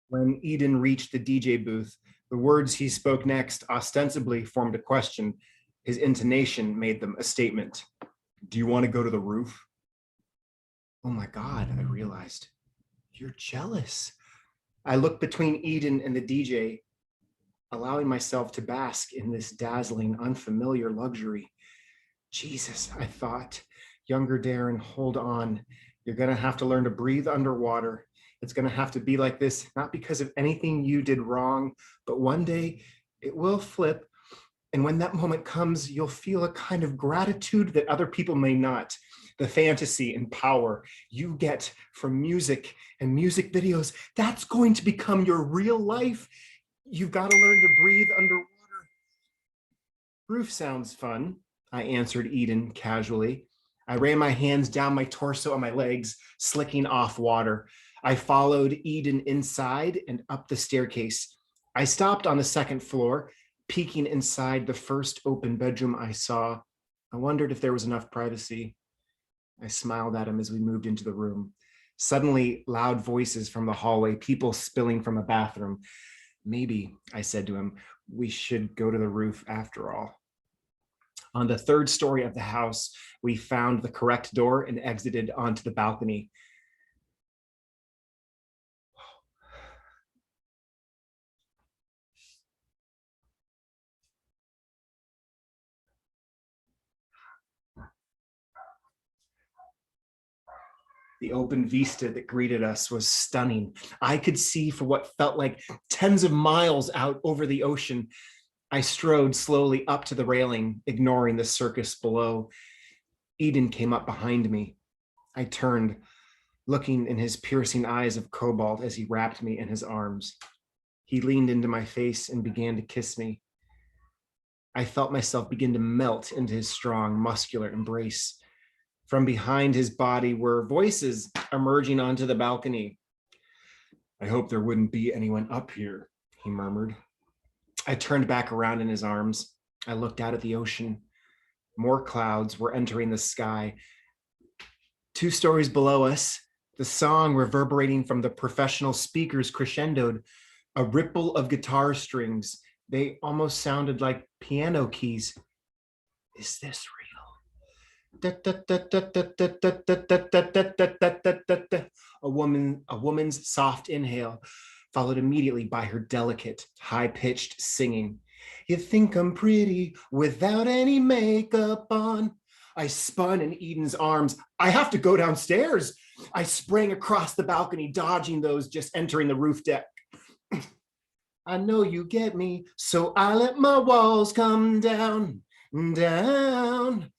When Eden reached the DJ booth, the words he spoke next ostensibly formed a question. His intonation made them a statement. Do you want to go to the roof? Oh my God, I realized. You're jealous. I looked between Eden and the DJ, allowing myself to bask in this dazzling, unfamiliar luxury. Jesus, I thought. Younger Darin, hold on. You're going to have to learn to breathe underwater. It's going to have to be like this, not because of anything you did wrong, but one day it will flip. And when that moment comes, you'll feel a kind of gratitude that other people may not. The fantasy and power you get from music and music videos, that's going to become your real life. You've got to learn to breathe underwater. Roof sounds fun, I answered Eden casually. I ran my hands down my torso and my legs, slicking off water. I followed Eden inside and up the staircase. I stopped on the second floor, peeking inside the first open bedroom I saw. I wondered if there was enough privacy. I smiled at him as we moved into the room. Suddenly, loud voices from the hallway, people spilling from a bathroom. Maybe, I said to him, we should go to the roof after all. On the third story of the house, we found the correct door and exited onto the balcony. The open vista that greeted us was stunning. I could see for what felt like tens of miles out over the ocean. I strode slowly up to the railing, ignoring the circus below. Eden came up behind me. I turned, looking in his piercing eyes of cobalt as he wrapped me in his arms. He leaned into my face and began to kiss me. I felt myself begin to melt into his strong, muscular embrace. From behind his body were voices emerging onto the balcony. I hope there wouldn't be anyone up here, he murmured. I turned back around in his arms. I looked out at the ocean. More clouds were entering the sky. 2 stories below us, the song reverberating from the professional speakers crescendoed, a ripple of guitar strings. They almost sounded like piano keys. Is this real? A woman's soft inhale, followed immediately by her delicate, high-pitched singing. You think I'm pretty without any makeup on. I spun in Eden's arms. I have to go downstairs. I sprang across the balcony, dodging those just entering the roof deck. I know you get me, so I let my walls come down, down.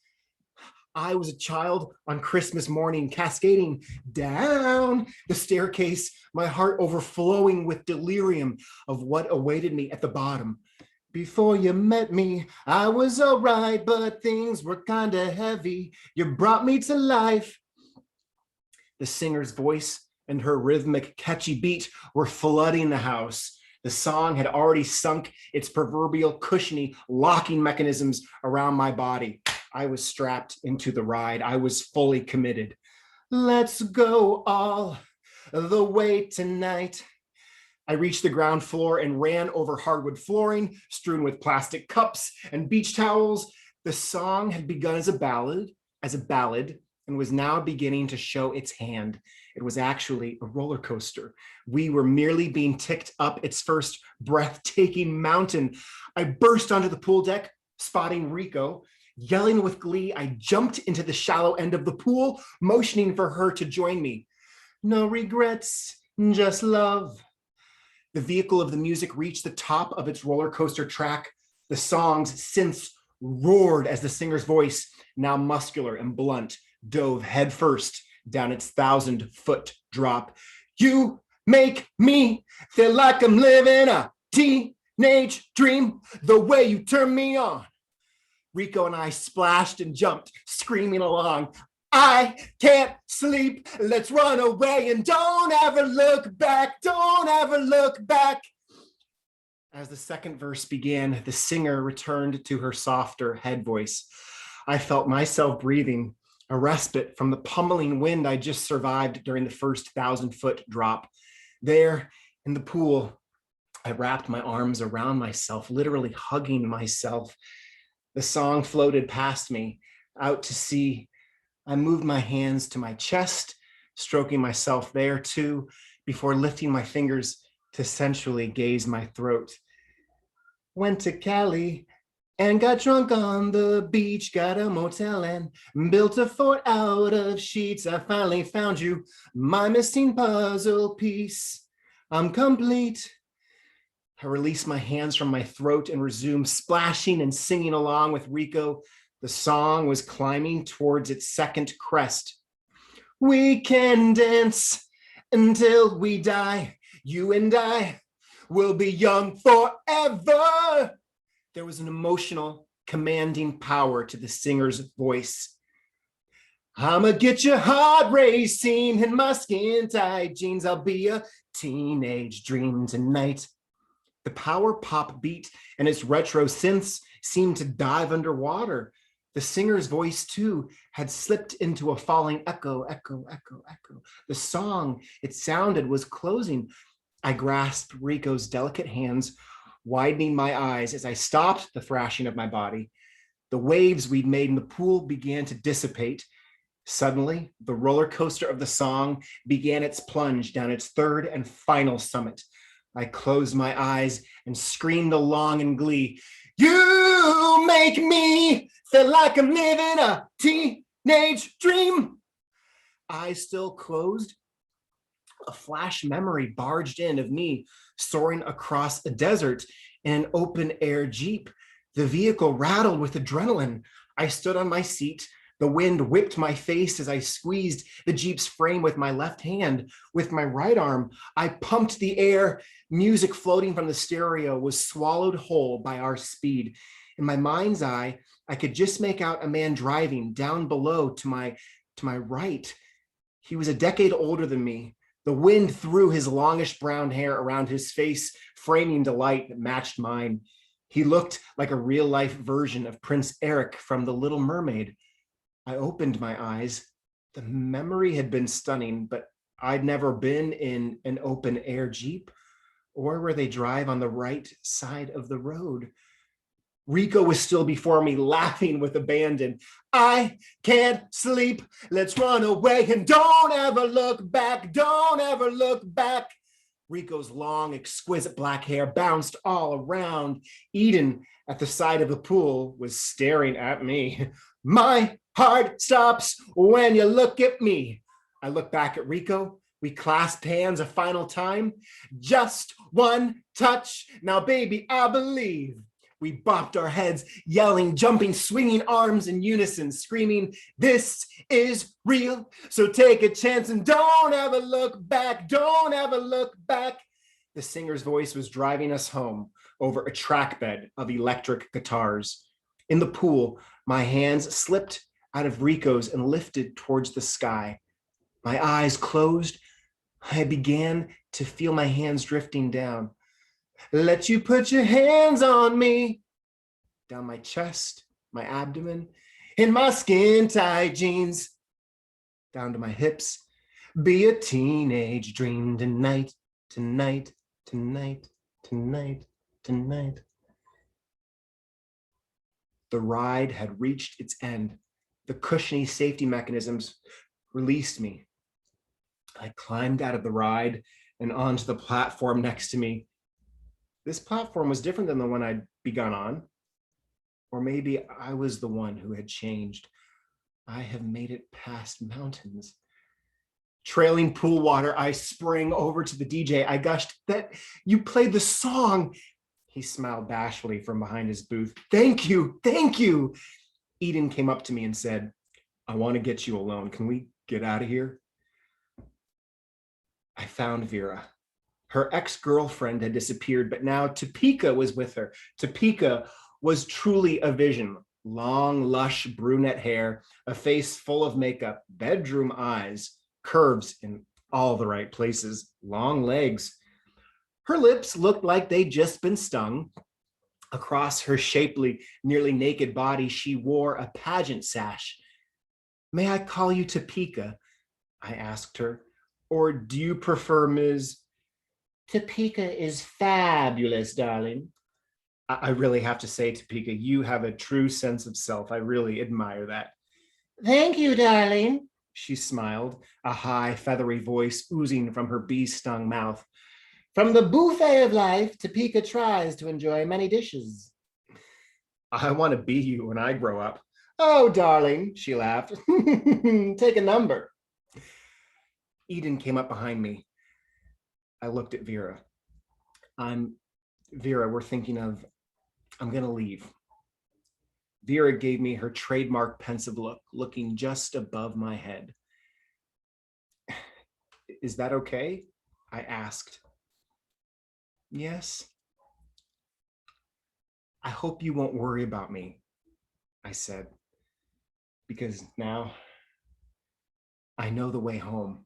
I was a child on Christmas morning, cascading down the staircase, my heart overflowing with delirium of what awaited me at the bottom. Before you met me, I was all right, but things were kind of heavy. You brought me to life. The singer's voice and her rhythmic, catchy beat were flooding the house. The song had already sunk its proverbial cushiony locking mechanisms around my body. I was strapped into the ride. I was fully committed. Let's go all the way tonight. I reached the ground floor and ran over hardwood flooring, strewn with plastic cups and beach towels. The song had begun as a ballad, and was now beginning to show its hand. It was actually a roller coaster. We were merely being ticked up its first breathtaking mountain. I burst onto the pool deck, spotting Rico. Yelling with glee, I jumped into the shallow end of the pool, motioning for her to join me. No regrets, just love. The vehicle of the music reached the top of its roller coaster track. The song's synths roared as the singer's voice, now muscular and blunt, dove headfirst down its 1,000-foot drop. You make me feel like I'm living a teenage dream, the way you turn me on. Rico and I splashed and jumped, screaming along. I can't sleep. Let's run away and don't ever look back. Don't ever look back. As the second verse began, the singer returned to her softer head voice. I felt myself breathing, a respite from the pummeling wind I just survived during the first 1,000-foot drop. There, In the pool, I wrapped my arms around myself, literally hugging myself. The song floated past me, out to sea. I moved my hands to my chest, stroking myself there too, before lifting my fingers to sensually gaze my throat. Went to Cali and got drunk on the beach, got a motel and built a fort out of sheets. I finally found you, my missing puzzle piece. I'm complete. I released my hands from my throat and resumed splashing and singing along with Rico. The song was climbing towards its second crest. We can dance until we die. You and I will be young forever. There was an emotional, commanding power to the singer's voice. I'ma get your heart racing in my skin-tight jeans. I'll be a teenage dream tonight. The power pop beat and its retro synths seemed to dive underwater. The singer's voice, too, had slipped into a falling echo, echo, echo, echo. The song, it sounded, was closing. I grasped Rico's delicate hands, widening my eyes as I stopped the thrashing of my body. The waves we'd made in the pool began to dissipate. Suddenly, the roller coaster of the song began its plunge down its third and final summit. I closed my eyes and screamed along in glee. You make me feel like I'm living a teenage dream. Eyes still closed, a flash memory barged in of me soaring across a desert in an open air Jeep. The vehicle rattled with adrenaline. I stood on my seat. The wind whipped my face as I squeezed the Jeep's frame with my left hand. With my right arm, I pumped the air. Music floating from the stereo was swallowed whole by our speed. In my mind's eye, I could just make out a man driving down below to my right. He was a decade older than me. The wind threw his longish brown hair around his face, framing the light that matched mine. He looked like a real-life version of Prince Eric from The Little Mermaid. I opened my eyes. The memory had been stunning, but I'd never been in an open air Jeep or where they drive on the right side of the road. Rico was still before me, laughing with abandon. I can't sleep. Let's run away and don't ever look back. Don't ever look back. Rico's long, exquisite black hair bounced all around. Eden, at the side of the pool, was staring at me. My heart stops when you look at me. I looked back at Rico. We clasped hands a final time. Just one touch. Now, baby, I believe. We bopped our heads, yelling, jumping, swinging arms in unison, screaming, this is real, so take a chance and don't ever look back, don't ever look back. The singer's voice was driving us home over a track bed of electric guitars. In the pool, my hands slipped out of Rico's and lifted towards the sky. My eyes closed. I began to feel my hands drifting down. Let you put your hands on me, down my chest, my abdomen, in my skin-tight jeans, down to my hips. Be a teenage dream tonight, tonight, tonight, tonight, tonight. The ride had reached its end. The cushiony safety mechanisms released me. I climbed out of the ride and onto the platform next to me. This platform was different than the one I'd begun on. Or maybe I was the one who had changed. I have made it past mountains. Trailing pool water, I sprang over to the DJ. I gushed, that you played the song. He smiled bashfully from behind his booth. Thank you, thank you. Eden came up to me and said, I want to get you alone. Can we get out of here? I found Vera. Her ex-girlfriend had disappeared, but now Topeka was with her. Topeka was truly a vision. Long, lush brunette hair, a face full of makeup, bedroom eyes, curves in all the right places, long legs. Her lips looked like they'd just been stung. Across her shapely, nearly naked body, she wore a pageant sash. May I call you Topeka? I asked her. Or do you prefer Ms. Topeka is fabulous, darling. I really have to say, Topeka, you have a true sense of self. I really admire that. Thank you, darling. She smiled, a high, feathery voice oozing from her bee-stung mouth. From the buffet of life, Topeka tries to enjoy many dishes. I want to be you when I grow up. Oh, darling, she laughed. Take a number. Eden came up behind me. I looked at Vera. Vera, we're thinking of, I'm going to leave. Vera gave me her trademark pensive look, looking just above my head. Is that okay? I asked. Yes. I hope you won't worry about me, I said, because now I know the way home.